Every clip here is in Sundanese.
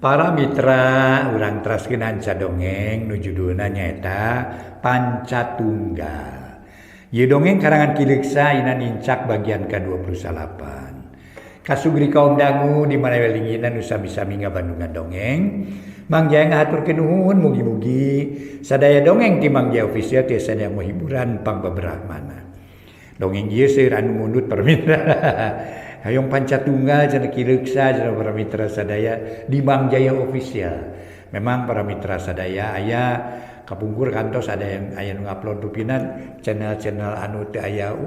Para mitra urang teraskeun hanca dongeng nu judulna nyaeta Pancatunggal. Ieu dongeng karangan Kileuksa Ina Nincak bagian ke-28. Kasugri kaum dangu di mana welingina nu sami-sami ngabandungan dongeng. Mang Jaya ngahaturkeun nuhun mugi-mugi sadaya dongeng ti Mang Jaya official tiasa yang hiburan pangbeberahmana. Dongeng ieu seueur anu mundut permitra. Hayong Pancatunggal cenah Kileuksa cenah para mitra sadaya di Mang Jaya official. Memang para mitra sadaya aya kapungkur kantos ada yang aya nu ngupload rupinan channel-channel anu teu aya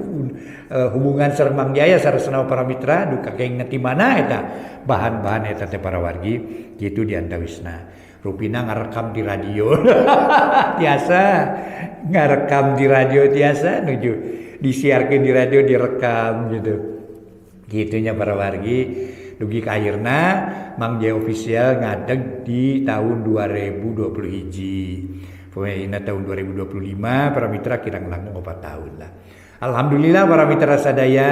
hubungan sareng Mang Jaya sareng para mitra duka kengna ti mana eta bahan-bahan eta teh para wargi kitu diantawisna. Rupina ngarekam di radio. Tiasa ngarekam di radio tiasa nuju disiarkeun di radio direkam gitu. Gitunya para wargi dugi ka akhirna Mang Jaya official ngadeg di tahun 2021. Pokoknya tahun 2025 para mitra kirang langkung 4 tahun lah. Alhamdulillah para mitra sadaya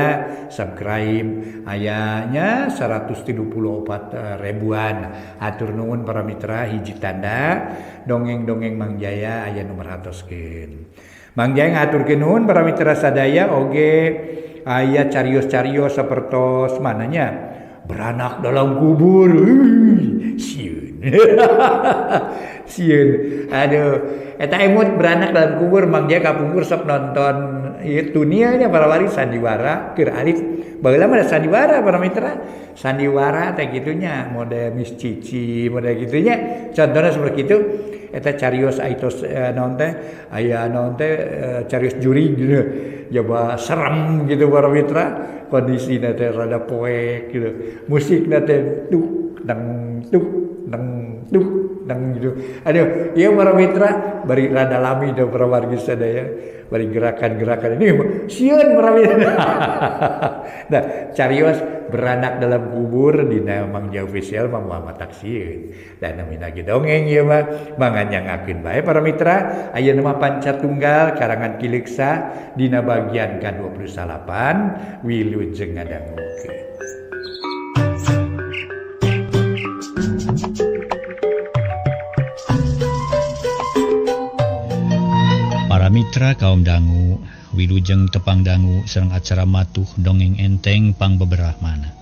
subscribe ayahnya 134 ribuan. Atur nuhun para mitra hiji tanda dongeng-dongeng Mang Jaya aya nu merhatoskeun. Mang Jaya ngaturkeun nuhun para mitra sadaya oge aya carios-carios sapertos mananya beranak dalam kubur. Sieun. Sieun. Aduh, eta emut beranak dalam kubur Mang Jaya kapungkur sok nonton ieu dunia nya para wari sandiwara keur alif. Baheula mah sandiwara para mitra. Sandiwara teh gitunya mode Miss Cici, mode gitunya. Contohna seperti itu eta carios aitos naon teh aya naon teh carios juri gitu. Jaba serem gitu para mitra. Kondisina teh rada poek gitu. Musikna teh tuk dang gitu. Aduh, ieu para mitra bari rada lami da para wargi sadaya. Bari gerakan-gerakan ini sieun para mitra. Nah, carios beranak dalam kubur dina Mang Jaya official mah Muhammad Taksieun. Dan namina ge dongeng ieu mah manganyangakeun bae para mitra. Ayeuna mah Pancatunggal karangan Kileuksa dina bagian ke-28 wilujeng ngadangukeun. Para mitra kaum dangu, wilujeng tepang dangu sareng acara matuh dongeng enteng pangbeberahmana.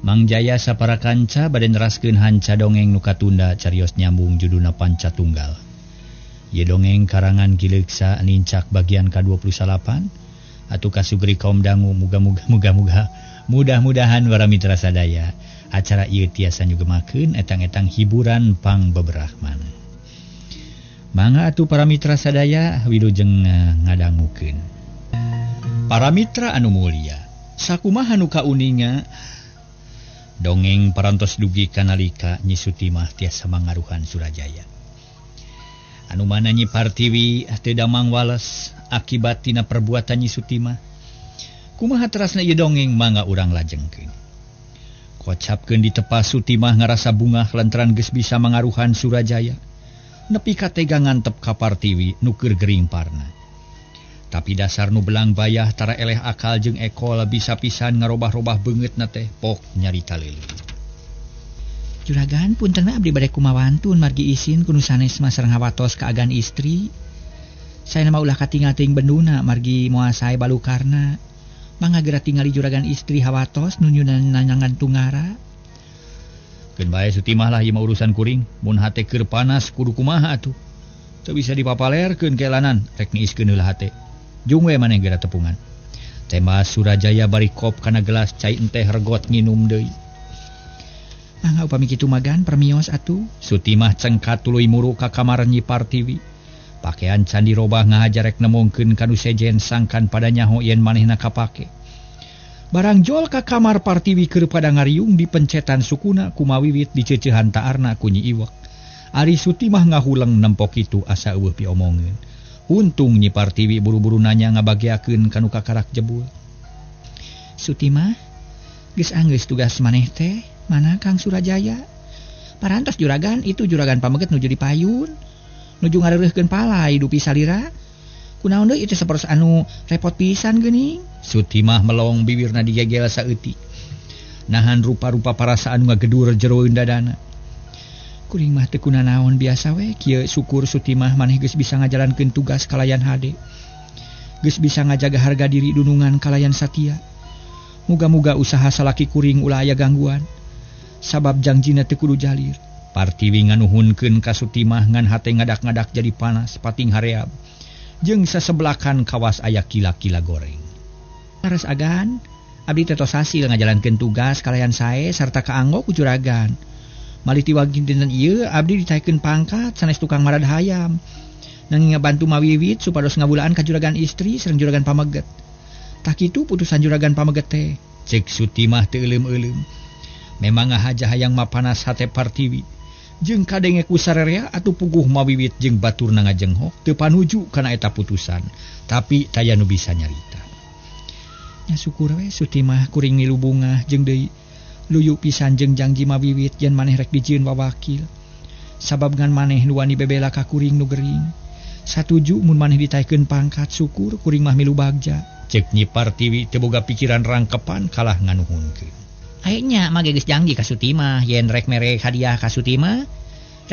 Mang Jaya sapara kanca bade neraskeun hanca dongeng nu katunda carios nyambung judulna Pancatunggal. Ieu dongeng karangan Kileuksa Nincak bagian ke-28 atuh kasugri kaum dangu mudah-mudahan para mitra sadaya acara ieu tiasa nyugemakeun etang-etang hiburan pangbeberahmana. Mangga atuh para mitra sadaya wilujeng ngadangukeun. Para mitra anu mulia, sakumaha nu kauninga dongeng parantos dugi kanalika Nyi Sutimah tiasa mangaruhan Surajaya. Anu mana Nyi Partiwi teu damang wales akibat tina perbuatan Nyi Sutimah. Kumaha terasna ieu dongeng mangga urang lajengkeun. Kocapkeun di tepas Sutimah ngarasa bungah lantaran geus bisa mangaruhan Surajaya. Nepi katega ngantep ka Partiwi nu keur gering parna. Tapi dasar nu belang bayah tara eleh akal jeung ekol bisa pisan ngarobah-robah beungeutna teh pok nyarita leuleum. Juragan punten abdi bade kumawantun margi isin kudu sanes sareng hawatos kaagan istri. Saya nama ulah katingal teuing benduna margi moal sae balukarna. Mangga geura tingali juragan istri hawatos nu nanyangan tungara. Keun bae Sutimah lah ieu mah urusan kuring, mun hate keur panas kudu kumaha atuh. Teu bisa dipapalerkeun kelanan, rek niiskeun heula hate. Jung we maneh geura tepungan. Tema Surajaya bari kop kana gelas cai enteh regot nginum deui. Mangga upami kitu magan permios atuh. Sutimah cengkat tuluy muru ka kamar Nyi Partiwi. Pakean can dirobah ngahajar rek nemongkeun kanu sejen sangkan pada nyaho yen manehna kapake. Barang jol ka kamar Partiwi keur pada ngariung di pencetan sukuna kumawiwit diceuceuhan taarna ku Nyi Iwek. Ari Sutimah ngahuleng nempok kitu asa eueuh piomongeun. Untung Nyi Partiwi buru-buru nanya ngabagiakeun kanu kakarak jebul. Sutimah, geus anggeus tugas maneh teh, mana Kang Surajaya? Parantos juragan itu juragan pameget nuju dipayun. Nuju ngareureuskeun palai dupi salira. Kunaon deui itu sapertos anu repot pisan geuning. Sutimah melong bibirna digegel saeutik. Nahan rupa-rupa parasaan ngagedur jero dadana. kuring mah teu kuna naon biasa we kieu syukur Sutimah maneh geus bisa ngajalankeun tugas kalayan hade. Geus bisa ngajaga harga diri dunungan kalayan satia. Muga-muga usaha salaki kuring ulah aya gangguan. Sabab jangjina teu kudu jalir. Partiwi nganuhunkeun ka Sutimah ngan hate ngadak-ngadak jadi panas pating hareab. Jeung sasebelakan kawas aya kila-kila goreng. Laras agan, abdi teh tos hasil ngajalankeun tugas kalayan sae sarta kaanggo ku juragan. Malih ti wagin dinten ieu abdi ditaikeun pangkat sanes tukang marad hayam. Nanging ngabantu mawiwit supados ngabulaan ka juragan istri sareng juragan pameget. Tah kitu putusan juragan pameget teh. Cek Sutimah teu euleum-euleum. Memang ngahaja hayang mapanas hate Partiwi. Jeung kadenge ku sarerea atuh puguh mawiwit jeung baturna ngajenghok teu panuju kana eta putusan. Tapi taya nu bisa nyarita. Nya syukur we Sutimah kuring milu bunga jeung deui luyu pisan jeung janji mawiwit yen maneh rek dijieun wawakil. Sabab ngan maneh nu wani bebela ka kuring nu gering. Satuju mun maneh ditaikeun pangkat syukur kuring mah milu bagja. Cek Nyi Partiwi teu boga pikiran rangkepan kalah nganuhunkeun. Ayeuna mah geus janji ka Sutimah yen rek mere hadiah ka Sutimah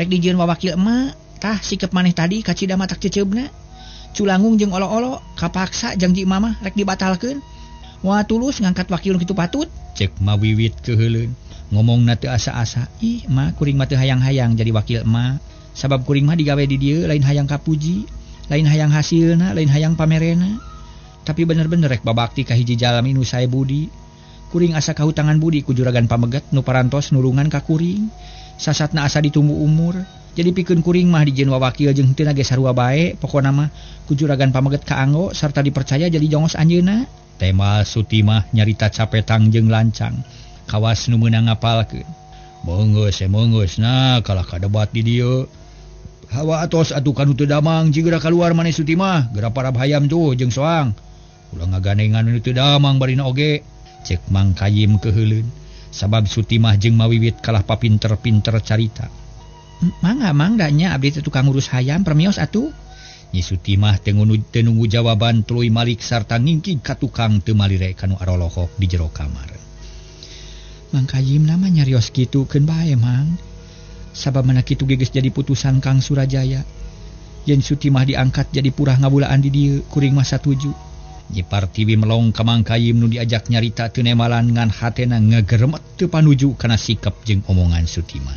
rek dijieun wawakil emak. Tah sikep maneh tadi ka cida matak ceceubna. Culangung jeung olo-olo kapaksa janji mama rek dibatalkeun. Wah tulus ngangkat wakil kitu patut. Cek mawiwit keheuleun. Ngomongna teu asa-asa. Ih, mah kuring mah teu hayang-hayang jadi wakil emak. Sabab kuring mah digawe di dieu lain hayang kapuji, lain hayang hasilna, lain hayang pamerena. Tapi bener-bener rek babakti ka hiji jalmi nu sae budi. Kuring asa kahutangan budi ku juragan pameget nu parantos nulungan ka kuring. Sasatna asa ditumbu umur. Jadi pikeun kuring mah dijieun wawakil jeung teu nage sarua bae. Pokona mah ku juragan pameget kaanggo sarta dipercaya jadi jongos anjeunna. Tema Sutimah nyarita capetang jeung lancang. Kawas nu meunang ngapalkeun. Meungeus nah kalah kadebat di dieu. Hawa atos atuh kanu teu damang jigeura kaluar maneh Sutimah, geura parab hayam tuh jeung soang. Ulah ngagandengan nu teu damang barina oge. Cek Mang Kayim keheuleun. Sabab Sutimah jeung mawiwit kalah papinter-pinter carita. Mangga nya abdi teh tukang ngurus hayam permios atuh. Nyi Sutimah teu nunggu jawaban tuluy malik sarta ngingkig ka tukang teu malire kanu arolohok di jero kamar. Mang Kayim nama nyarios kitu keun bae Mang. Sabab mana kitu geus jadi putusan Kang Surajaya. Yen Sutimah diangkat jadi purah ngabulaan di dieu kuring mah satuju. Nyi Partiwi melong ka Mang Kayim nu diajak nyarita teu nemalan ngan hatena ngageremet teu panuju kana sikap jeung omongan Sutimah.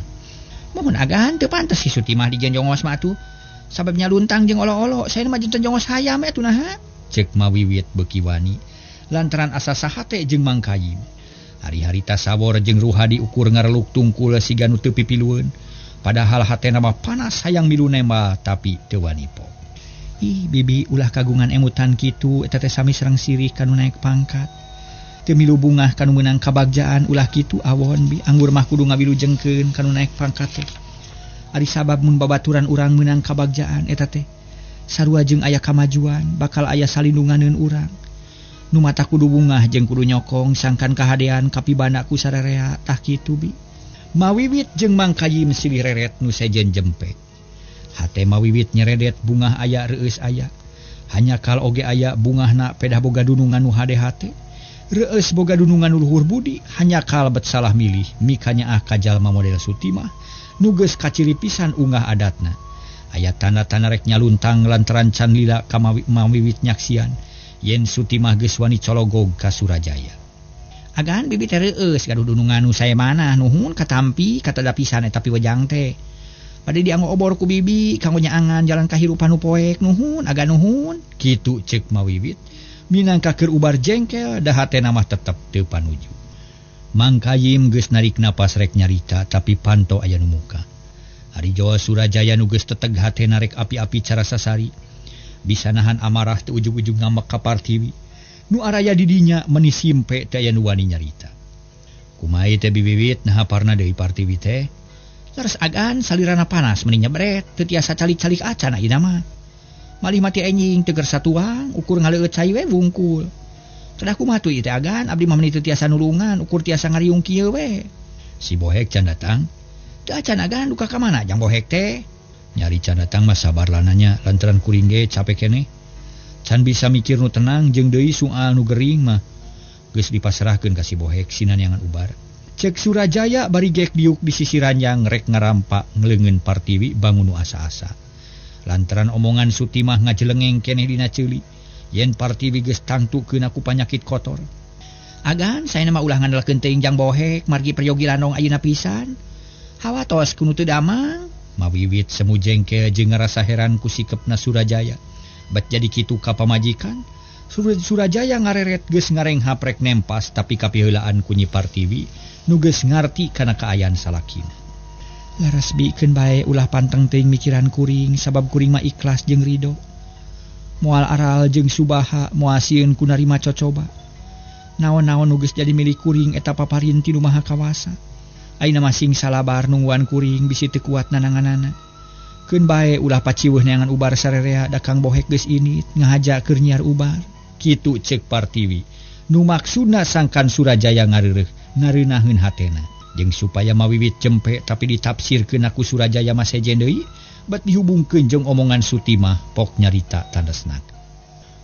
Mohon agan teu pantes si Sutimah dijieun jongos mah atuh. Sababnya luntang jeung olo-olo saya mah jeung jongos hayam atuh naha. Cek mawiwit beuki wani lantaran asa sahate jeung Mang Kayim. Hari-harita sabor jeung ruhadi ukur ngareluk tungkul siga nu teu pipilueun. Padahal hatena mah panas hayang milu nembal tapi teu wani pok. Ih bibi ulah kagungan emutan kitu eta teh sami sareng sirih kanu naek pangkat. Teu milu bungah kanu meunang kabagjaan ulah kitu awon bi anggur mah kudu ngabilujengkeun kanu naek pangkat teh. Ari sabab mun babaturan urang meunang kabagjaan eta teh sarua jeung aya kamajuan bakal aya salindunganeun urang. Nu mata kudu bungah jeung kudu nyokong sangkan kahadean kapibana ku sarerea tah kitu bi. Mawiwit jeung Mang Kayim silih reret nu sejen jempek. Hate mawiwit nyeredet bungah aya reueus aya. Hanya kal oge aya bungahna pedah boga dunungan nu hade hate. Reueus boga dunungan nu luhur budi hanya kal bet salah milih mikanya ka jalma model Sutimah. Nu geus kaciri pisan unggah adatna. Aya tanda-tanda rek nyaluntang lantaran can lila ka mawiwit nyaksian yen Sutimah geus wani cologog ka Surajaya. Agan bibi teh reueus gaduh dunungan nu sae manah nuhun katampi katada pisan eta piwejang teh. Bade dianggo obor ku bibi kanggo nyaangan jalan kahirupan nu poek nuhun aga nuhun. Kitu ceuk mawiwit minangka keur ubar jengkel da hatena mah tetep teu panuju. Mang Kayim geus narik napas rek nyarita tapi panto aya nu muka. Ari Jawa Surajaya nu geus teteg hatena rek api-api cara sasari. Bisa nahan amarah teu ujug-ujug ngambek ka Partiwi. Nu araya di dinya meni simpe teh aya nu wani nyarita. Kumaha teh bibiwit naha parna deui Partiwi teh. Laras agan salirana panas meni nyebret teu tiasa calik-calik acan ayeuna mah. Malih mati enjing teu keur satuang ukur ngaleueut cai we wungkul. Kedah kumaha tuh teh agan abdi mah meni teu tiasa nulungan ukur tiasa ngariung kieu we. Si Bohek can datang. Teu acan agan duka ka mana jang Bohek teh? Nyari can datang mah sabar lananya lantaran kuring ge capek keneh. Can bisa mikir nu tenang jeung deui soal nu gering mah geus dipasrahkeun ka si Bohek sinan yangan ubar. Cek Surajaya bari gek diuk di sisi ranjang rek ngarampak ngleungeun Partiwi bangun nu asa-asa. Lantaran omongan Sutimah ngajelengeng keneh dina ceuli, yen Partiwi geus tangtukeun aku panyakit kotor. Agan saya nama ulah ngandalkeun teuing jang bohek margi peryogi landong ayeuna pisan. Hawa tos kudu teu damang. Mawiwit semu jengkel jeung ngarasa heran ku sikepna Surajaya. Bat jadi kitu ka pamajikan, Surajaya ngareret geus ngareng haprek nempas tapi kapiheulaan ku Nyi Partiwi nu geus ngarti kana kaayaan salakina. Laras bikeun bae ulah panteng teuing mikiran kuring sabab kuring mah ikhlas jeung ridho. Moal aral jeung subaha moal sieun ku narima cocoba. Naon-naon nu geus jadi milik kuring eta paparin ti Nu Maha Kawasa. Ayeuna masing salabar nungguan kuring bisi teu kuat nananganana. Keun bae ulah paciweuh neangan ubar sarerea da Kang Bohek geus init ngahaja keur nyiar ubar. Kitu cek Partiwi. Nu maksudna sangkan Surajaya ngareureuh ngareunaheun hatena. Jeung supaya mawiwit cempe tapi ditafsirkeun aku Surajaya mah sejen deui, bat dihubungkeun jeung omongan Sutimah pok nyarita tandasna.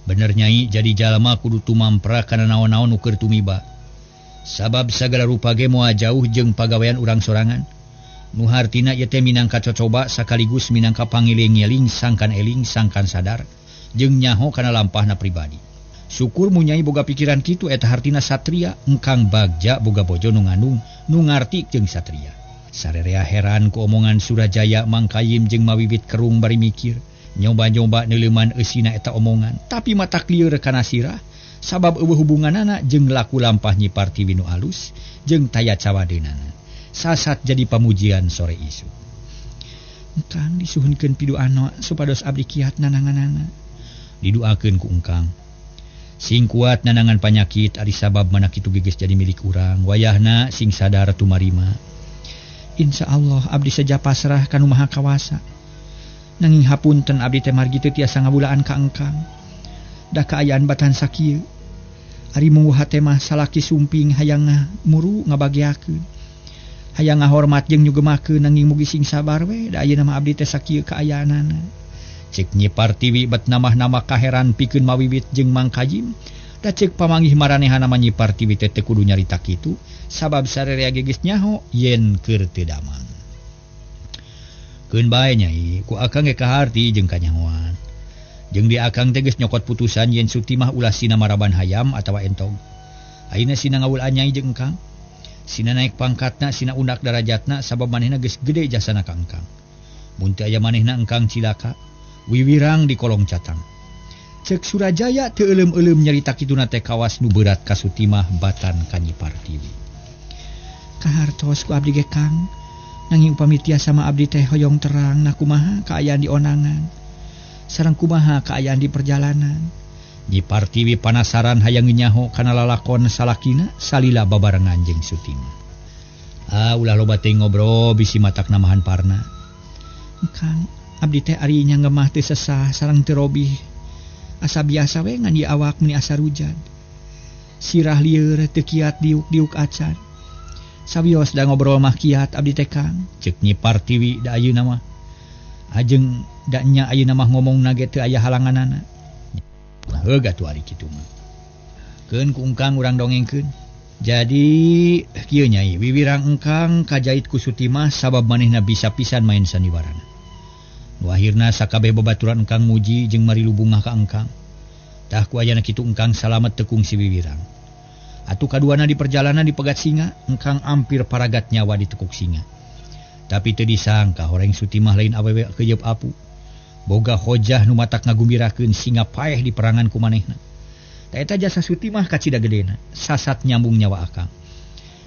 Bener nyai, jadi jalma kudu tumampra kana naon-naon nu keur tumiba. Sabab sagala rupa ge moal jauh jeung pagawean urang sorangan. Nu hartina ieu teh minangka cocoba sakaligus minangka pangiling-ngiling sangkan eling sangkan sadar jeung nyaho kana lampahna pribadi. Syukur munyai boga pikiran kitu eta hartina satria, engkang bagja boga bojo nu ngandung nu ngarti jeung satria. Sarerea heran ku omongan Surajaya mangkayim jeung mawiwit kerung bari mikir, nyoba-nyoba neuleuman eusina eta omongan, tapi mata klieur kana sirah sabab eueuh hubunganana jeung laku lampah Nyi Partiwi nu alus jeung taya cawadeunana. Sasat jadi pamujian sore isu. Engkang disuhunkeun pidoana supados abdi kiat nananganana. Didoakeun ku engkang. Sing kuat nanangan panyakit ari sabab mana kitu geus jadi milik urang, wayahna sing sadar tumarima. Insyaallah abdi saja pasrah ka Nu Maha Kawasa. Nanging hapunten abdi teh margi teu tiasa ngabulaan ka engkang. Da kaayaan batan sakieu. Ari mungguh hate mah salaki sumping hayang muru ngabagiakeun. Hayang ngahormat jeung nyugemakeun nanging mugi sing sabar we da ayeuna mah abdi teh sakieu kaayaanana. Cek Nyi Partiwi bet namah-namah kaheran pikeun mawiwit jeung mangkajim. Da cek pamanggih maranehana mah Nyi Partiwi teh teu kudu nyarita kitu sabab sarerea geus nyaho yen keur teu damang. Keun bae nyai, ku akang ge kaharti jeung kanyahoan. Jeung di akang teh geus nyokot putusan yen Sutimah ulah sina maraban hayam atawa entog. Ayeuna sina ngawulaan nyai jeung engkang. Sina naik pangkatna, sina undak darajatna sabab manehna geus gede jasana ka engkang. Mun teu aya manehna engkang cilaka, wiwirang di kolong catang. Cek Surajaya teu euleum-euleum nyarita kituna teh kawas nu berat ka Sutimah batan ka Nyi Partiwi. Kahartos ku abdi ge Kang, nanging upami tiasa mah abdi teh hoyong terang nah kumaha kaayaan di onangan. Sareng kumaha kaayaan di perjalanan. Nyi Partiwi panasaran hayang nyaho kana lalakon salakina salila babarengan jeung Sutimah. Ulah loba teh ngobrol bisi matak namahan parna. Kang, abdi teh ari nya ngemah teu sesah sareng teu robih. Asa biasa we ngan ieu awak meni asa rujad. Sirah lieur teu kiat diuk-diuk acan. Sabios da ngobrol mah kiat abdi teh Kang. Cek Nyi Partiwi da ayeuna mah. Ajeng da nya ayeuna mah ngomongna ge teu aya halanganana. Heuga tu ari kitu mah. Keun ku engkang urang dongengkeun. Jadi kieu nyai, wiwirang engkang kajait ku Sutimah sabab manehna bisa pisan main sandiwarana. Nu akhirna sakabeh babaturan engkang muji jeung marilu bungah ka engkang. Tah ku ayana kitu engkang salamet teu kungsi wiwirang. Atuh kaduana di perjalanan di pegat singa, engkang ampir paragat nyawa di tekuk singa. Tapi teu disangka horeng Sutimah lain awewe keuyeub apu. Boga hojah nu matak ngagumbirakeun singa paeh di perangan ku manehna. Ta eta jasa Sutimah kacida gedena, sasat nyambung nyawa akang.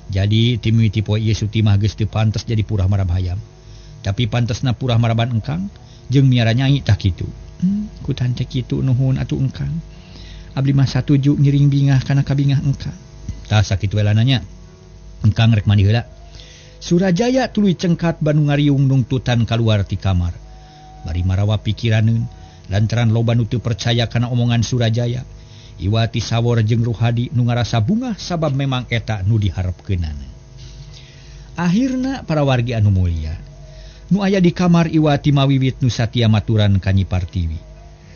Jadi timiti poe ieu Sutimah geus teu pantes jadi purah marab hayam. Tapi pantesna purah maraban engkang jeung miara nyai tah kitu. Ku tante kitu nuhun atuh engkang. Abdi mah satuju ngiring bingah kana kabingah engkang. Tah sakitu elananya. Engkang rek mandi heula. Surajaya tuluy cengkat banu ngariung nungtutan kaluar ti kamar. Bari marawa pikiraneun lantaran loba nu teu percaya kana omongan Surajaya. Iwati Sawor jeung Ruhadi nu ngarasa bungah sabab memang eta nu diharepkeunana. Akhirna para wargi anu mulia nu aya di kamar Iwati mawiwit nu satia maturan ka Nyi Partiwi.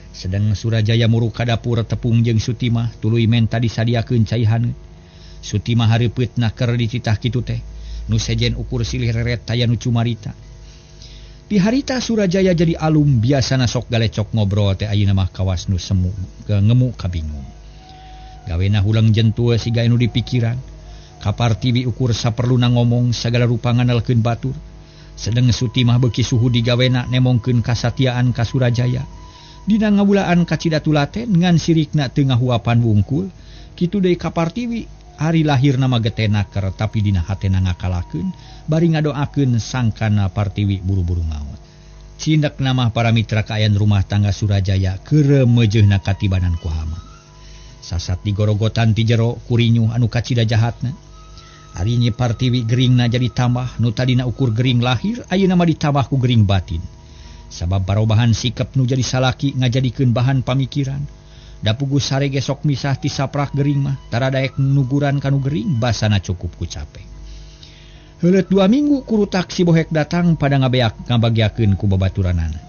Sedang Surajaya muruk ka dapur tepung jeung Sutimah tuluy menta disadiakeun cai haneut. Sutima hareupeut naker dititah kitu teh. Nu sejen ukur silih reret taya nu cumarita. Di harita Surajaya jadi alum biasana sok galecok ngobrol teh ayeuna mah kawas nu semu ngemu kabingung. Gawena hulang jentua siga anu dipikiran. Kapartiwi ukur saperluna ngomong sagala rupa nganalkeun batur. Sedeng Sutimah beuki suhu di gawena nemongkeun kasatiaan ka Surajaya. Dina ngabulaan kacidatu laten ngan sirikna teu ngahuapan wungkul. Kitu deui Kapartiwi hari lahir nama getenaker tapi dina hatena ngakalakeun bari ngadoakeun sangkana Partiwi buru-buru maot. Cindak nama para mitra kaayan rumah tangga Surajaya keur meujeuhna katibanan ku hama. Sasat digorogotan ti jero kurinyuh anu kacida jahatna. Ari nya Partiwi geringna jadi tambah nu tadina ukur gering lahir ayeuna mah ditambah ku gering batin. Sabab barobahan sikap nu jadi salaki ngajadikeun bahan pamikiran. Da puguh sare gesok misah ti saprak gering mah tara daek nuguran kanu gering basana cukup ku capek. Heuleut 2 minggu kurutak si Bohek datang pada ngabagiakeun ku babaturanana.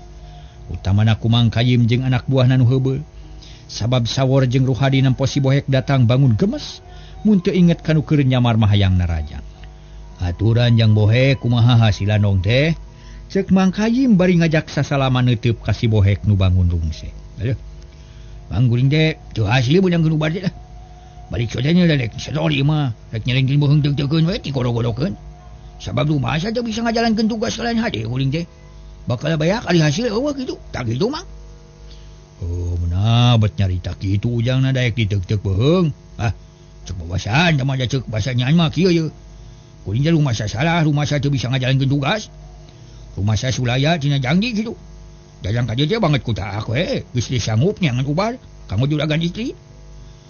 Utamana ku Mang Kayim jeung anak buahna nu heubeul. Sabab sawor jeung Ruhadi nempo si Bohek datang bangun gemes mun teu inget kanu keur nyamar mahayangna raja. Aturan jang Bohek kumaha hasilanong teh? Ceuk Mang Kayim bari ngajak sasalaman neuteub ka si Bohek nu bangun rungse. Aduh. Mang guring teh teu hasil beunang nu bade lah. Balik sodanya rek sorry mah rek nyelengkeun bohong teu-teukeun we ti godo-godokeun. Sabab rumah saja bisa ngajalankeun tugas kalian hade guring teh. Bakal bayak ari hasil eueuh kitu. Tak kitu Mang. Oh, meunah bet nyarita kitu ujangna daek diteuk-teuk beheung. Ah, ceuk bawasan tah mah ceuk basa nyan mah kieu ye. Kuring teh rumah salah, rumah teu bisa ngajalankeun tugas. Rumah saya sulaya tina janji kitu. Dalam ka dieu banget ku tak we, geus disanggup nyangan ubar, kanggo juragan istri.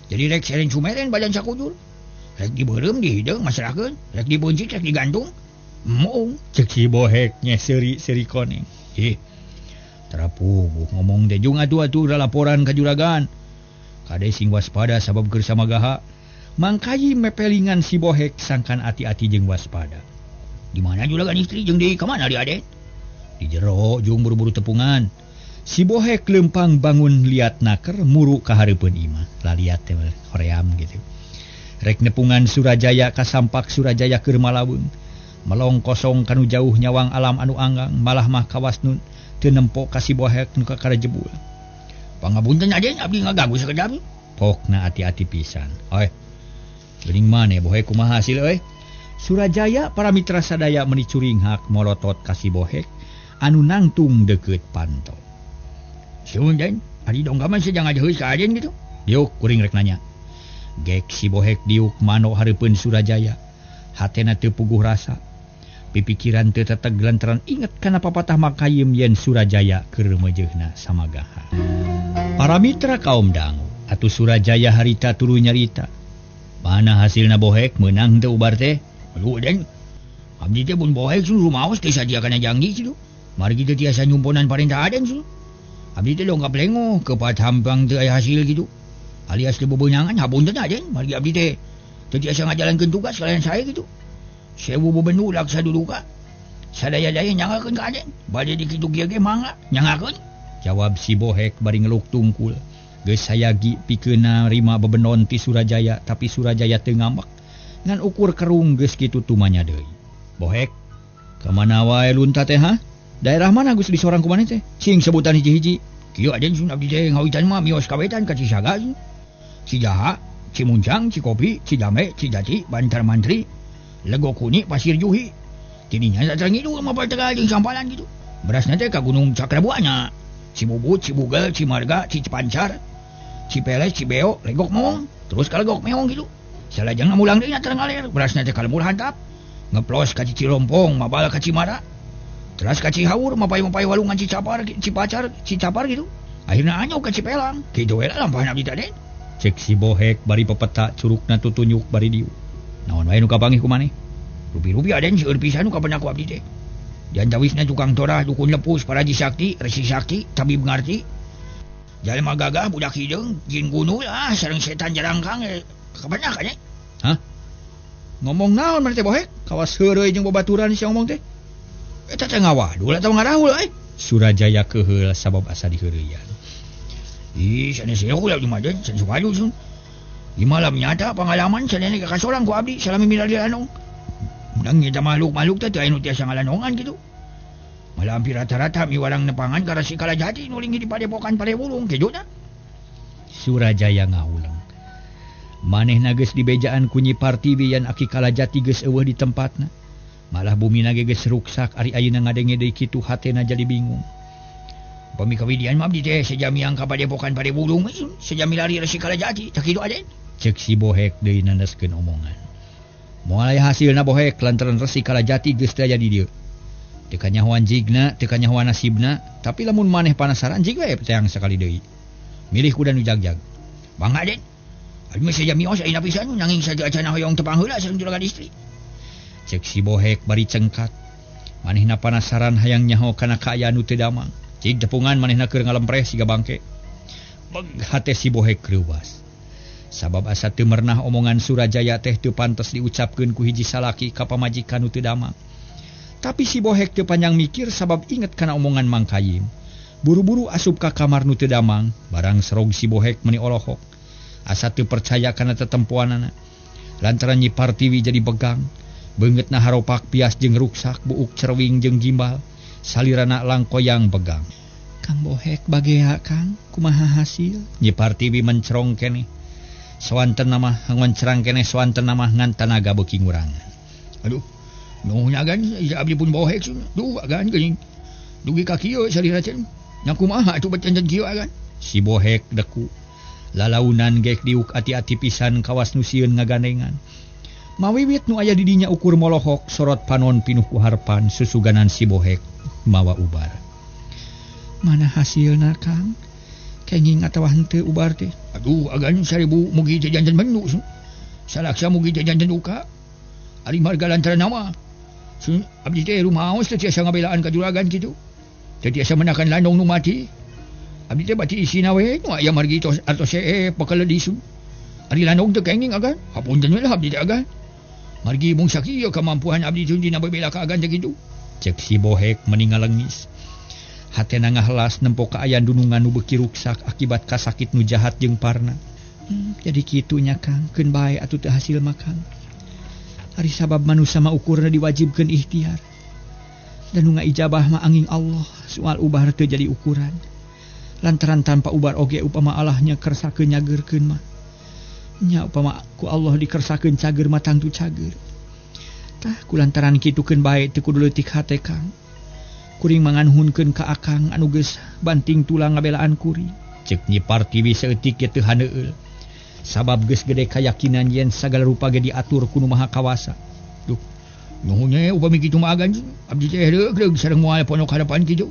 Jadi rek seren sumeren badan sakujur. Rek dibeureum dihideung masarakeun, rek diboncik rek digantung. Moong Cek si Bohek nya seri koneng. Terapuh ngomong deh jung atu-atu laporan ka juragan. Kade sing waspada sabab keur samagaha. Mang Kayim mepelingan si Bohek sangkan ati-ati jeung waspada. Di mana juragan istri jeung di ka mana di Aden? Di jero jung buru-buru tepungan. Si Bohek lempang bangun liat naker muru ka hareupeun imah. Laliat teh hoream gitu. Rek nepungan Surajaya ka sampak Surajaya keur malaweung. Melong kosong kanu jauh nyawang alam anu anggang malah mah kawas nun teu nempo ka si Bohek nu kakara jebul. Pangapunten Aden abdi ngaganggu sakedap. Pokna ati-ati pisan. Oi. Geuning maneh Bohek kumaha hasil euy? Surajaya para mitra sadaya meuni curing hak molotot ka si Bohek anu nangtung deukeut panto. Sun Den, ari donggaman sedang adeus ka Aden gitu. Diuk kuring rek nanya. Gek si Bohek diuk mano hareupeun Surajaya. Hatena teu puguh rasa. Pipikiran teu teteg lantaran inget kana papatah Mang Kayim yen Surajaya keur meujeuhna samagaha. Para mitra kaum dangu, atuh Surajaya harita tuluy nyarita. Mana hasilna Bohek meunang teu ubar teh? Aduh Den, abdi teh mun Bohek sun rumaos teh sadia kana janji kitu. Mari kita tiasa nyumponan parentah Aden sun. Abdi teh dongkap lengo kepat hampang teu aya hasil gitu. Alias teu bebeunangan hapunten Aden, mari abdi teh teu tiasa ngajalankeun tugas kalian saya gitu. Sewu bebendu laksa duduka. Sadaya-daya nyangakeun ka Aden. Bade di kitu kieu ge mangga nyangakeun. Jawab si Bohek bari ngeluk tungkul. Geus sayagi pikeunna rima bebenon ti Surajaya tapi Surajaya teu ngambek. Ngan ukur kerung geus kitu tumanya deui. Bohek, kamana wae lunta teh ha? Daerah mana geus disorang ku maneh teh? Sing sebutan hiji-hiji. Kieu Aden sun abdi teh ngawitan mah mios kawetan ka Cisaga. Cijaha, Cimuncang, Cikopi, Cidame, Cidati, Bantar Mantri, Lego Kuni, Pasir Juhi. Tidinya datang itu mah Tegal jeung Sampalan gitu. Berasna teh ka Gunung Cakrabuana. Cibubut, Cibugel, Cimarga, Cipancar, Cipeles, Cibeo, Legok Meong, terus ka Legok Meong gitu. Salajengna mulang deui nya ngalir. Berasna teh ka Lembur Hantap. Ngeplos ka Cirompong, mabal ka Cimara. Terus ka Cihaur, mapai-mapai walungan Cicapar, Cipacar, Cicapar gitu. Akhirna anyau ka Cipelang. Kitu we lampahna abdi teh Den. Cek si Bohek bari pepeta curugna tutunyuk bari diu. Naon wae nu kapanggih ku maneh? Rupi-rupi Aden seueur pisan nu kapan aku abdi teh. Diantawisna tukang torah dukun lepus paraji sakti, resi sakti, tabib ngarti. Jalma gagah budak hideung, jin gunul sareng setan jarangkang kabanyakan nya. Hah? Ngomong naon maneh teh Bohek? Kawas heureuy jeung babaturan si ngomong teh. Eta teh ngawadul atawa ngarahul euy? Surajaya keheul sabab asa diheureuyan. Ih, sanes eueuh ulah di Maden, sanes maju sun. Di malam nyata pengalaman sadene kakasorang ku abdi salami milari lanong. Mudang nyata makhluk-makhluk teh teu anu tiasa ngalanongan kitu. Malah hampir rata-rata miwarang nepangan ka Resi Kalajati nuling di padepokan Parewulung kejuna. Surajaya ngaulang. Manehna geus dibejaan ku Nyi Partiwi yan Aki Kalajati geus eueuh di tempatna. Malah bumina ge geus ruksak ari ayeuna ngadenge deui kitu hatena jadi bingung. Upami kawidian mah abdi teh sejami angka padepokan Parewulung sejami lari Resi Kalajati tak kitu aden. Cek si Bohek deui nandaskeun omongan. Moal aya hasilna Bohek lantaran Resi Kalajati geus teu aya di dieu. Teu kanyahoan jigna, teu kanyahoan nasibna, tapi lamun maneh panasaran jig we teang sakali deui. Milih kuda nu jagjag. Bangga den. Abi mah saja mios ayeuna pisan nanging saja acan hoyong tepang heula sareng juragan istri. Cek si Bohek bari cengkat. Manehna panasaran hayang nyaho kana kaayaan nu teu damang. Cik tepungan manehna keur ngalempreh siga bangke. Beg hate si Bohek kreuwas. Sabab asa teu merenah omongan Surajaya teh teu pantes diucapkeun ku hiji salaki ka pamajikan nu teu damang. Tapi si Bohek teu panjang mikir sabab inget kana omongan Mang Kayim. Buru-buru asup ka kamar nu teu damang, barang serog si Bohek meuni olohok. Asa teu percaya kana tetempuanana. Lantaran Nyi Partiwi jadi begang, beungeutna haropak pias jeung ruksak, buuk cerwing jeung gimbal, salirana langkoyang begang. Kang Bohek bagea Kang, kumaha hasil? Nyi Partiwi mencerong keneh. Sawanten mah ngoncerang keneh sawanten mah ngan tanaga beuki ngurangan. Aduh, nuhnya agan abdi pun Bohek duh agan geuning. Dugi ka kieu salira teh. Nya kumaha atuh bacancan kieu agan? Si Bohek deku. Lalaunan gek diuk ati-ati pisan kawas nu sieun ngagandengan. Mawiwit nu aya di dinya ukur molohok sorot panon pinuh ku harpan susuganan si Bohek mawa ubar. Mana hasilna Kang? Kenging atawa henteu ubar teh? Aduh agan 1000 mugi teh janten menu. Salaksa mugi teh janten duka. Ari marga lantaran nama. Abdi teh rumaos teh tiasa ngabelaan ka juragan kitu. Teh tiasa menakan landong nu mati. Abdi teh bati isina we nu aya margi tos artos pakal disu. Ari landong teh kenging agan. Hapunten we lah abdi teh agan. Margi mung sakieu kamampuan abdi teh dina babela ka agan teh kitu. Cek si Bohek meningalengis. Hatena ngahelas nempo kaayaan dunungan nu beuki ruksak akibat kasakit nu jahat jeung parna. Jadi kitunya Kang, keun bae atuh teu hasil mah Kang. Ari sabab manusia mah ukurna diwajibkeun ikhtiar. Dan nu ngaijabah mah angin Allah, soal ubar teu jadi ukuran. Lantaran tanpa ubar oge upama Allahnya kersakeun nyageurkeun mah. Nya upama ku Allah dikersakeun cager mah tangtu cager. Tah kulantaran kitu keun bae teu kudu leutik hate Kang. Kuring manganhunkeun ka Akang anu geus banting tulang ngabelaan kuring. Cek Nyi Partiwi saeutik ge teu haneueul. Sabab geus gede kayakinan yen sagala rupa ge diatur ku Nu Maha Kawasa. Duh, nuhunnya upami kitu mah agan abdi teh reug sareng moal pondok harapan kitu.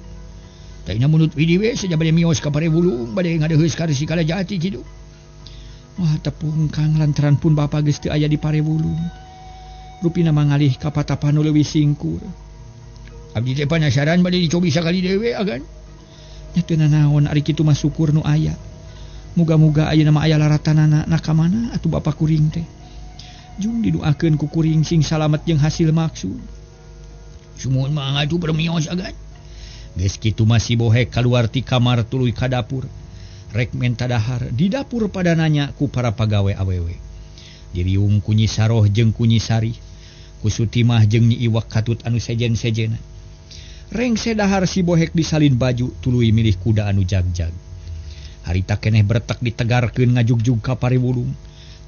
Taina munut widi we saja bade mios ka Parewulung bade ngadeheus ka Resi Kalajati kitu. Wah tepung Kang lantaran pun bapa geus teu aya di Parewulung. Rupina mangalih ka patapan nu leuwih singkur. Abdi teh panasaran bade dicobi sakali dewe agan. Nya teu nanaon ari kitu mah syukur nu aya. Muga-muga ayeuna mah aya laratanana nakamana atuh bapa kuring teh. Jung didoakeun ku kuring sing salamet jeung hasil maksud. Sumuhun mah ngadu bermios agan. Geus kitu mah si Bohek kaluar ti kamar tuluy ka dapur. Rek menta dahar di dapur pada nanya ku para pagawe awewe. Diriung ku Nyi Saroh jeung ku Nyi Sari. Ku Sutimah jeung Nyi Iwak katut anu sejen-sejena. Rengse dahar si Bohek disalin baju tuluy milih kuda anu jagjag. Harita keneh bertek ditegarkeun ngajugjug ka Parewulung.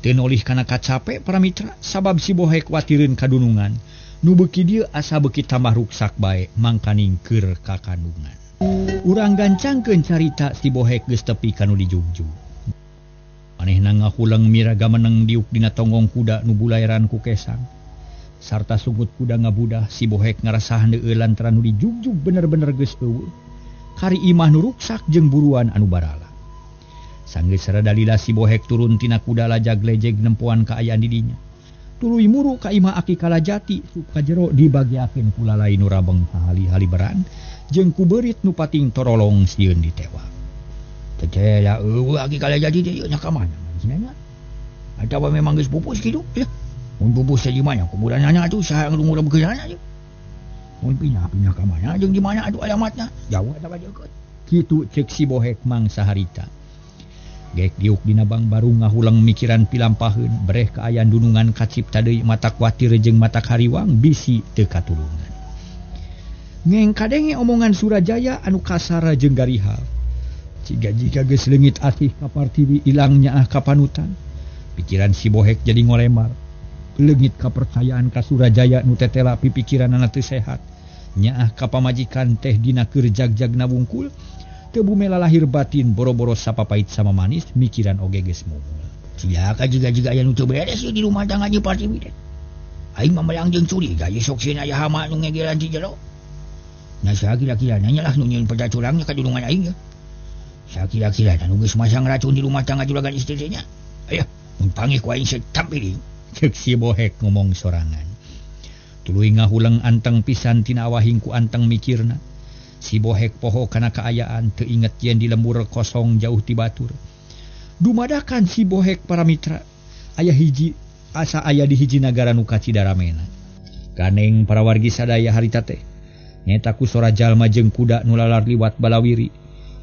Teu nolih kana kacape para mitra sabab si Bohek watireun kadunungan. Nu beuki dieu asa beuki tambah ruksak bae mangkaning keur ka kandungan. Urang gancangkeun carita si Bohek geus tepi ka nu dijugjug. Manehna ngahuleung miraga meneng diuk dina tonggong kuda nu bulairan ku kesang. Sarta sungut kuda ngabudah si Bohek ngarasah heueuh lantaran nu dijugjug bener-bener geus eueuh. Kari imah nu ruksak jeung buruan anu barala. Sanggeus sadalila si Bohek turun tina kuda lajag-lejeg nempoan kaayaan di dinya. Tuluy muru ka imah Aki Kalajati sup ka jero dibagiakeun ku lalai nu rabeng hali-haliberan jeung ku beurit nu pating torolong sieun ditewak. Teh ya eueuh Aki Kalajati teh nya ka mana cenah? Atawa memang geus pupus kitu? Ya. Mun pupus teh di mana? Kuburanana atuh saha anu ngureubekeunana? Mun pindah ka mana jeung di mana atuh alamatna? Jauh atawa deukeut? Kitu cek si Bohek mangsa harita. Gek diuk dina bang baru ngahulang mikiran pilampaheun bereh kaayaan dunungan kacipta deui mata kuatir jeung mata hariwang bisi teu katulungan. Ngeng kadenge omongan Surajaya anu kasara jeung garihal. Ciga jika geus leungit atih ka Partiwi ilang nyaah kapanutan. Pikiran si Bohek jadi ngolemar. Leungit kapercayaan ka Surajaya nu tetela pipikiranna teu sehat. Nyaah ka pamajikan teh dina keur jag-jagna wungkul. Teu bumela lahir batin boro-boro sapapait sama manis mikiran oge geus mungul. Ciaka juga aya nu teu beres di rumah tangga jeung Partiwi teh. Aing mamelang jeung curiga ye sok sieun aya hama nu ngegelan di jero. Nah sakira-kira nanya lah nu nyieun peda curangnya ka dulungan aing ya. Sakira-kira nu geus masang racun di rumah tangga juragan istrinya. Aya, mun panggih ku aing setampili. Ceuk si Bohek ngomong sorangan. Tuluy ngahulang anteng pisan tina awahing ku anteng mikirna. Si Bohek poho kana kaayaan teu inget yen di lembur kosong jauh ti batur. Dumadakan si Bohek para mitra aya hiji asa aya di hiji nagara nu kacidaramena. Kaneng para wargi sadaya harita teh nyata ku sora jalma jeung kuda nu lalar liwat balawiri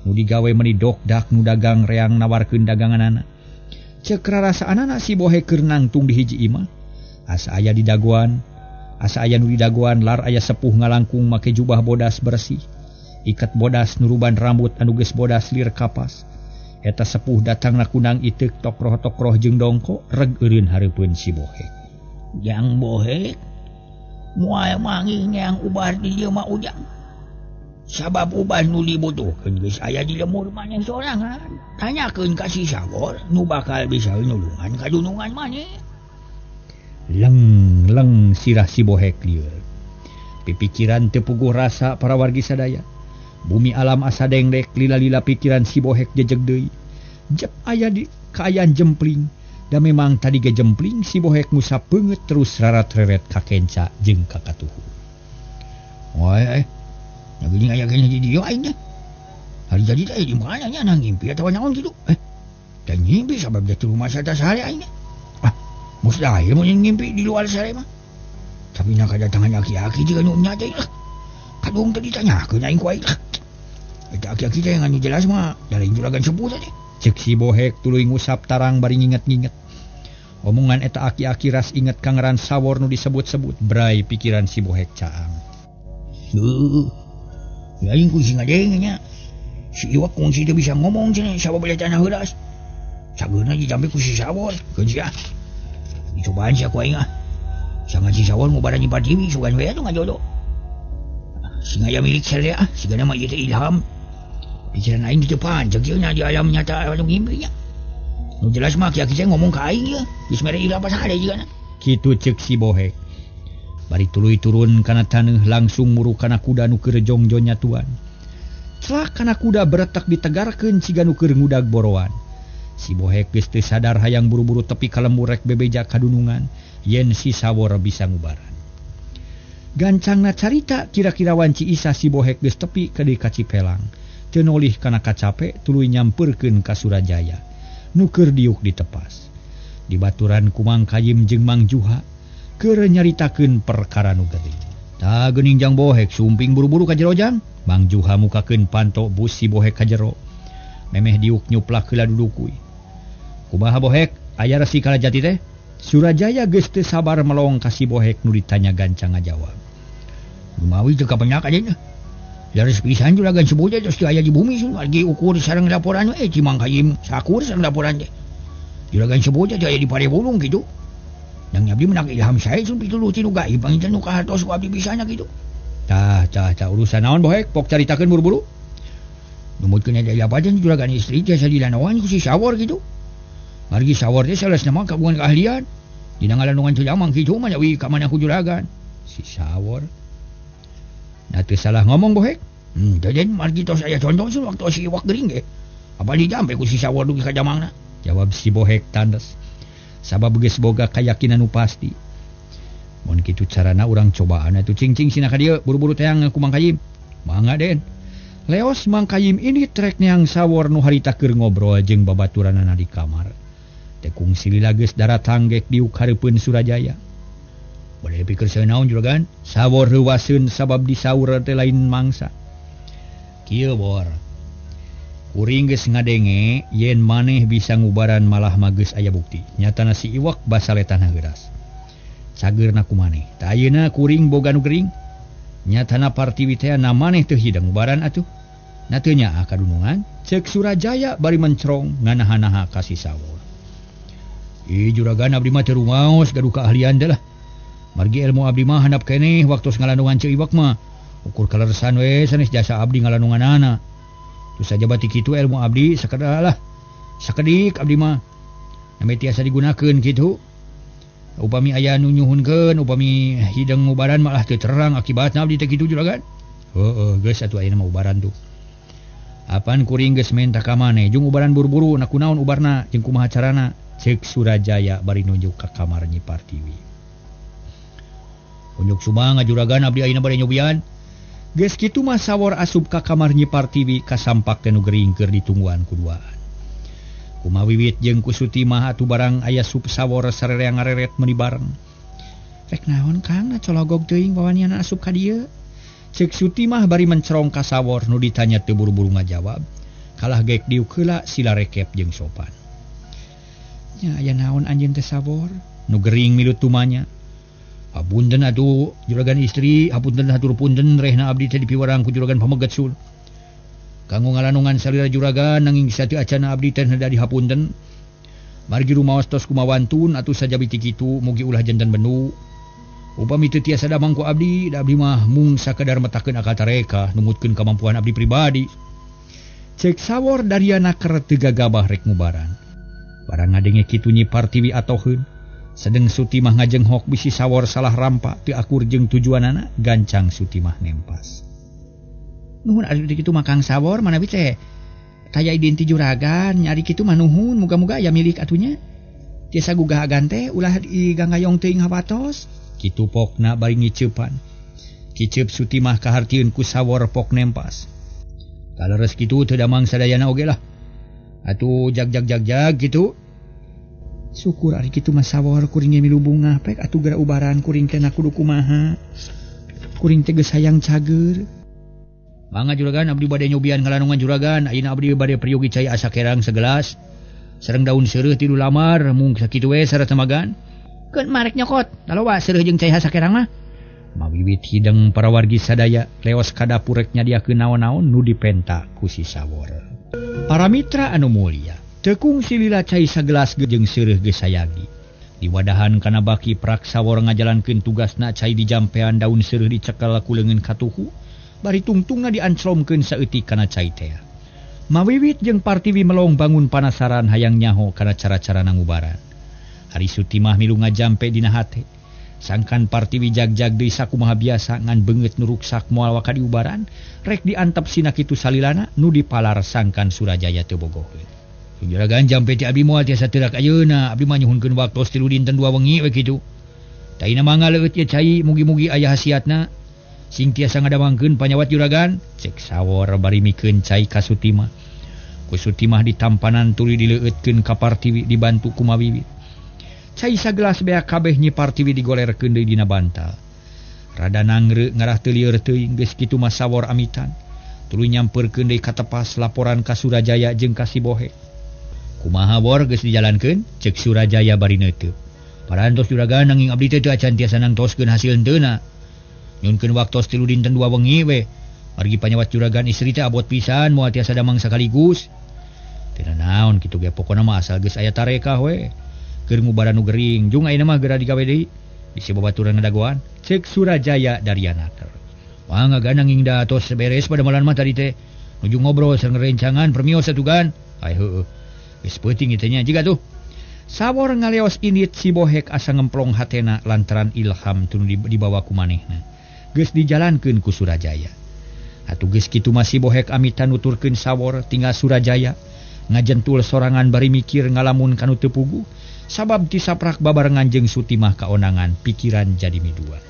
nu digawe meuni dokdak nu dagang reang nawarkeun daganganana. Ceuk rarasaanana si Bohek keur nangtung di hiji imah. Asa aya di dagoan, asa aya nu di dagoan lar aya sepuh ngalangkung make jubah bodas bersih. Ikat bodas nuruban rambut anu geus bodas lir kapas. Eta sepuh datangna kunang iteuk tokroh-tokroh jeung dongko reg eureun hareupeun si Bohek. Yang Bohek moal manggih yang ubar di dieu mah ujang. Sabab ubah nu dibutuhkeun geus aya di lemur maneh sorangan. Tanyakeun ka si Sawor nu bakal bisa nulungan ka dunungan maneh. Leng sirah si Bohek lieur. Pipikiran teu puguh rasa para wargi sadaya. Bumi alam asa dengdek lila-lila pikiran si Bohek jejeg deui. Jep aya di kaayaan jempling. Da memang tadi ge jempling si Bohek ngusap beungeut terus rarat-reret ka kenca jeung ka katuhu. Wae nyageuning aya kene di dieu aing teh. Hari jadi teh di mana nya nang ngimpi atawa naon kitu? Da ngimpi sabab da rumah sata sare aing teh. Mustahil mun ngimpi di luar sare mah. Tapi nak kedatangan aki-aki juga nu nya teh. Kadung tadi ditanyakeun aing ku aing. Eta aki-aki teh anu jelas mah dari juragan sepuh teh. Cek si Bohek tuluy ngusap tarang bari nginget-nginget. Omongan eta aki-aki ras inget ka ngaran Sawor nu disebut-sebut brai pikiran si Bohek caang. Ya aing ku sing ngadeng nya. Si Iwak kungsi teu bisa ngomong cenah sabab beli tanah heuras. Sageuna dijampe ku si Sawor, keun sia. Dicobaan sia ku aing ah. Sangat si Sawor mau barang nyimpan Partiwi sugan we atuh ngajodoh. Sing aya milik sarea sigana mah ieu teh ilham. Pikiran aing teu panceg ieu nya di alam nyata anu ngimpi nya. Nu jelas mah aki-aki teh ngomong ka aing ieu, geus mere ilham pasade jigana. Kitu ceuk si Bohek. Bari tuluy turun kana taneuh langsung muru kana kuda nu keur jongjo nyatuan. Celak kana kuda beretek ditegarkeun siga nu keur ngudag boroan. Si Bohek geus teu sadar hayang buru-buru tepi ka lembur rek bebeja kadunungan yen si Sawor bisa ngubaran. Gancangna carita kira-kira wanci isa si Bohek geus tepi ka deui ka Cipelang. Teu nolih kana kacape tuluy nyampeurkeun ka Surajaya. Nu keur diuk ditepas. Dibaturan ku Mang Kayim jeung Mang Juha keur nyaritakeun perkara nu geuning. Tah geuning jang Bohek sumping buru-buru ka jero jang. Mang Juha mukakeun panto bus si Bohek ka jero. Memeh diuk nyuplak heula dudukuy. Kumaha Bohek, aya resi kalajati teh? Surajaya geus teu sabar melong ka si Bohek nu ditanya gancang ngajawab. Lumawi teu kapenyak aja nya. Lares pisan juragan sepuh teh tos aya di bumi lagi ukur sareng laporan Ci Mang Kayim sakur sareng laporan teh. Juragan sepuh teh aya di Parebulung kitu. Nang abdi menak ilham sae sun pituluh ti nu gaib panginten nu kahartos ku abdi bisana kitu. Tah urusan naon Bohek pok caritakeun buru-buru. Numutkeun aya lapadan juragan istri teh sadilanawan ku si Sawor kitu. Margi Sawor teh salesna mah kagungan keahlian. Dina ngalandungan teu jamang kitu mah wi ka mana ku juragan. Si Sawor nah teu salah ngomong Bohek. Jadi margi tos aya contoh sun waktu si Iwak gering ge. Apa dijampe ku si Sawor dugi ka jamangna? Jawab si Bohek tandes. Sabab geus boga kayakinan nu pasti. Mun kitu carana urang cobaan atuh cing-cing sina ka dieu buru-buru teang ku Mang Kayim. Mangga Den. Leos Mang Kayim ini trek neang Sawor nu harita keur ngobrol jeung babaturanana di kamar. Teh kungsi lila geus darat hanggek diuk hareupeun Surajaya. Bade pikir saeunaon juragan? Sawor heuwaseun sabab disaur teh lain mangsa. Kieu Bor. Kuring geus ngadenge yen maneh bisa ngubaran malah mageus aya bukti. Nyatana si Iwak basaletana geuras. Cageurna kumaneh. Tah ayeuna kuring boga nu gering. Nyatana Partiwi teh na maneh teu hidang ngubaran atuh. Na teu nyaah kadunungan, ceuk Surajaya bari mencrong nganaha-naha ka si Sawor. Juragan abdi mah teu rumaos gaduh keahlian teh lah. Margi ilmu abdi mah handap keneh waktos ngalandungan Ceu Iwak mah. Ukur kaleresan we sanes jasa abdi ngalandunganana. Tu saja bati kitu ilmu abdi sakedar lah. Sakedik abdi mah. Nami tiasa digunakeun kitu. Upami aya nu nyuhunkeun, upami hidang ngubaran malah teu terang akibatna abdi teh kitu juragan. Heueuh, geus atuh ayeuna mah ubaran tuh. Apan kuring geus menta ka maneh, jeung ubaran buru-buru na kunaon ubarna jeung kumaha carana? Ceuk Surajaya bari nunjuk ka kamar Nyi Partiwi. Unjuk sumang juragan abdi ayeuna bade nyobian. Geus kitu mah Sawor asup ka kamar Nyi Partiwi kasampak teh nu gering keur ditungguan kuduaan. Kumaha Wiwit jeung ku Sutimah atuh barang aya sup Sawor sarereang ngareret meuni bareng. Rek naon Kang na cologog teuing wawaniana asup ka dieu? Ceuk Sutimah bari mencrong ka Sawor nu ditanya teu buru-buru ngajawab. Kalah geek diuk heula sila rekep jeung sopan. Nya aya naon anjeun teh Sawor? Nu gering milu tumanya. Apunten atuh juragan istri, apunten hatur punten rehna abdi teh dipiwarang ku juragan pamegetsul. Kanggo ngalanungan salira juragan nanging sateu acana abdi teh da dihapunten. Margi rumaos tos kumawantun atuh sajabi ti kitu mugi ulah janten benu. Upami teu tiasa damang ku abdi, da abdi mah mung sakedar metakeun akal tareka numutkeun kamampuan abdi pribadi. Ceuk Sawor dariana keur teu gagabah rek ngubaran. Barang ngadenge kitu Nyi Partiwi atoheun. Sedeng Sutimah ngajenghok bisi Sawor salah rampa teu akur jeung tujuanana gancang Sutimah nempas. Nuhun ari kitu mah Kang Sawor manawi teh taya idin ti juragan nyari kitu mah nuhun muga-muga aya milik atunya. Tiasa gugah agan teh ulah digangayong teuing hapatos. Kitu pokna bari ngiceupan. Kiceup Sutimah kahartieun ku Sawor pok nempas. Kaleres kitu teu damang sadayana oge lah. Atuh jag kitu. Syukur ari kitu mah Sawor kuring ge milu bunga pek atuh gara ubaran kuring teh na kudu kumaha. Kuring teh geus hayang cager. Mangga juragan abdi bade nyobian ngalanungan juragan, ayeuna abdi bade priogi cai asa kerang segelas. Sareng daun seureuh tilu lamar, mung sakitu we sare temagan. Keun marek nyokot, laloba seureuh jeung cai asa kerang mah. Mawiwit hideng para wargi sadaya leos ka dapur rek nyadiakeun naon-naon nu dipenta ku si Sawor. Para mitra anu mulia, tekung silila cai sagelas jeung seureuh geus sayagi. Di wadahan kana baki prak Sawor ngajalankeun tugasna cai dijampean daun seureuh dicekel ku leungeun katuhu, bari tungtungna dianclomkeun saeutik kana cai teh. Mawiwit jeung Partiwi melong bangun panasaran hayang nyaho kana cara-carana ngubaran. Ari Sutimah milu ngajampe dina hate. Sangkan Partiwi jag-jag deui sakumaha biasa ngan beungeut nu ruksak moal waka diubaran, rek diantep sina kitu salilana nu dipalar sangkan Surajaya teu bogoheun. Juragan jampe ti abdi moal tiasa teurak ayeuna, abdi mah nyuhunkeun waktos 3 dinten 2 wengi we kitu. Taina mangga leueut ye cai mugi-mugi aya hasiatna. Sing tiasa ngadamangkeun panyawat juragan, ceuk Sawor bari mikeun cai ka Sutimah. Ku Sutimah ditampanan tuluy dileueutkeun ka Partiwi dibantu ku Mawiwit. Cai sagelas beak kabeh Nyi Partiwi digolerkeun deui dina bantal. Rada nangreu ngarah teu lieur teuing geus kitu mah Sawor amitan. Tuluy nyampeurkeun deui ka tepas laporan ka Surajaya jeung ka si Bohe. Kumaha Bor geus dijalankeun? Ceuk Surajaya bari neuteup. Parantos juragan nanging abdi teh teu acan tiasa nangtoskeun hasil henteuna. Nyunkeun waktos 3 dinten 2 wengi we. Margi panyawat juragan istri teh abot pisan moal tiasa damang sakaligus. Teu naon kitu ge pokona mah asal geus aya tarekah we. Keur ngubaran nu gering, jung ayeuna mah geura digawe deui. Bisi babaturan ngadagoan, ceuk Surajaya darianaker. Mangga nanging da tos beres pada malam mah tadi teh. Nuju ngobrol sareng rencangan permios atugan. Ai heueuh. Geus peuting ieu teh nya jiga tuh. Sawor ngaleos indit si Bohek asa ngemplong hatena lantaran ilham tunu dibawa ku manehna. Geus dijalankeun ku Surajaya. Atuh geus kitu mah si Bohek amitan nuturkeun Sawor tinggal Surajaya ngajentul sorangan bari mikir ngalamun kanu teu puguh. Sabab tisaprak babarengan jeung Sutimah kaonangan pikiran jadi midua.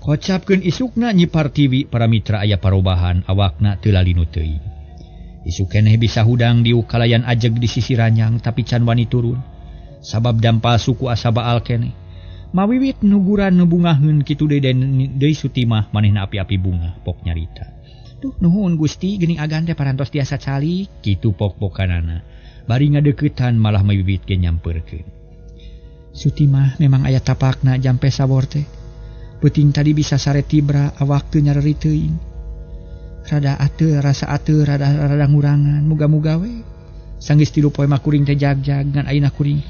Kocapkeun isukna Nyi Partiwi para mitra aya parobahan awakna teu lalinu teuing. Isuk keneh bisa hudang diuk kalayan ajeg di sisi ranjang tapi can wani turun. Sabab dampal suku asa baal keneh. Mawiwit nuguran nubungaheun kitu deui Sutimah manehna api-api bunga pok nyarita. Tuh nuhun Gusti geuning agan teh parantos tiasa cali. Kitu pok-pokanana. Bari ngadeukeutan malah mibibitkeun nyampeurkeun. Sutimah memang aya tapakna jampe sabor teh. Peuting tadi bisa sare tibra awak teu nyareri teuing. Rada ateu rada ngurangan muga-muga we. Sanggeus 3 poe mah kuring teh jag-jag ngan ayeuna kuring.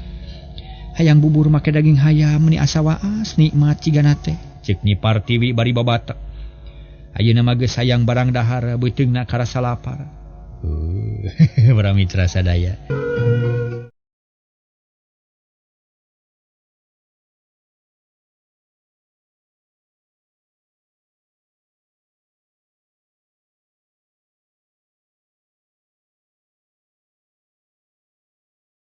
Hayang bubur make daging hayam meuni asa waas nikmat cigana teh. Ceuk Nyi Partiwi bari babatek. Ayeuna mah geus hayang barang dahar beuteungna karasa lapar. Para mitra sadaya.